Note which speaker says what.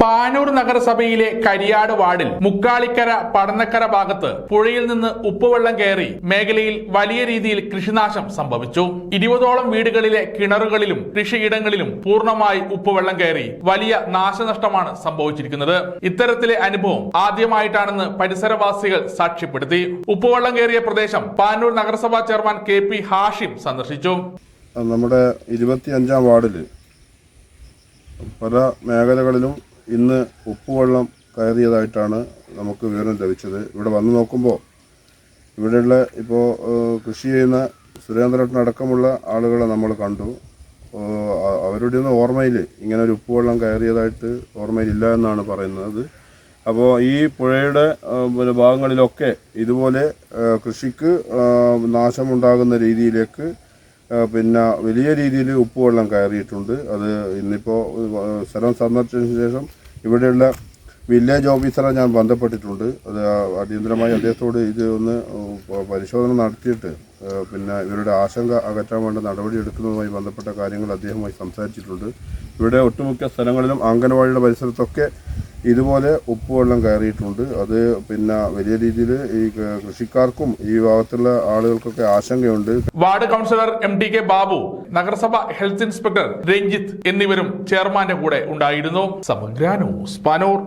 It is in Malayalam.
Speaker 1: പാനൂർ നഗരസഭയിലെ കരിയാട് വാർഡിൽ മുക്കാളിക്കര പടന്നക്കര ഭാഗത്ത് പുഴയിൽ നിന്ന് ഉപ്പുവെള്ളം കയറി മേഖലയിൽ വലിയ രീതിയിൽ കൃഷിനാശം സംഭവിച്ചു. 20ഓളം വീടുകളിലെ കിണറുകളിലും കൃഷിയിടങ്ങളിലും പൂർണ്ണമായി ഉപ്പുവെള്ളം കയറി വലിയ നാശനഷ്ടമാണ് സംഭവിച്ചിരിക്കുന്നത്. ഇത്തരത്തിലെ അനുഭവം ആദ്യമായിട്ടാണെന്ന് പരിസരവാസികൾ സാക്ഷ്യപ്പെടുത്തി. ഉപ്പുവെള്ളം കയറിയ പ്രദേശം പാനൂർ നഗരസഭാ ചെയർമാൻ KP ഹാഷിം സന്ദർശിച്ചു.
Speaker 2: നമ്മുടെ 25-ാം വാർഡിൽ പല മേഖലകളിലും ഇന്ന് ഉപ്പുവെള്ളം കയറിയതായിട്ടാണ് നമുക്ക് വിവരം ലഭിച്ചത്. ഇവിടെ വന്നു നോക്കുമ്പോൾ ഇവിടെയുള്ള ഇപ്പോൾ കൃഷി ചെയ്യുന്ന സുരേന്ദ്രനടക്കമുള്ള ആളുകളെ നമ്മൾ കണ്ടു. അവരുടെ ഒന്നും ഓർമ്മയിൽ ഇങ്ങനെ ഒരു ഉപ്പുവെള്ളം കയറിയതായിട്ട് ഓർമ്മയിലില്ല എന്നാണ് പറയുന്നത്. അപ്പോൾ ഈ പുഴയുടെ ഭാഗങ്ങളിലൊക്കെ ഇതുപോലെ കൃഷിക്ക് നാശമുണ്ടാകുന്ന രീതിയിലേക്ക് വലിയ രീതിയിൽ ഉപ്പുവെള്ളം കയറിയിട്ടുണ്ട്. അത് ഇന്നിപ്പോൾ സ്ഥലം സന്ദർശിച്ചതിന് ശേഷം ഇവിടെയുള്ള വില്ലേജ് ഓഫീസറെ ഞാൻ ബന്ധപ്പെട്ടിട്ടുണ്ട്. അത് അടിയന്തരമായി അദ്ദേഹത്തോട് ഇത് ഒന്ന് പരിശോധന നടത്തിയിട്ട് ഇവരുടെ ആശങ്ക അകറ്റാൻ വേണ്ട നടപടി എടുക്കുന്നതുമായി ബന്ധപ്പെട്ട കാര്യങ്ങൾ അദ്ദേഹവുമായി സംസാരിച്ചിട്ടുണ്ട്. ഇവിടെ ഒട്ടുമിക്ക സ്ഥലങ്ങളിലും അംഗനവാടിയുടെ പരിസരത്തൊക്കെ ഇതുപോലെ ഉപ്പുവെള്ളം കയറിയിട്ടുണ്ട്. അത് വലിയ രീതിയിൽ ഈ കൃഷിക്കാർക്കും ഈ ഭാഗത്തുള്ള ആളുകൾക്കൊക്കെ ആശങ്കയുണ്ട്.
Speaker 1: വാർഡ് കൗൺസിലർ MTK ബാബു, നഗരസഭ ഹെൽത്ത് ഇൻസ്പെക്ടർ രഞ്ജിത്ത് എന്നിവരും ചെയർമാന്റെ കൂടെ ഉണ്ടായിരുന്നു. സമഗ്ര ന്യൂസ്, പാനൂർ.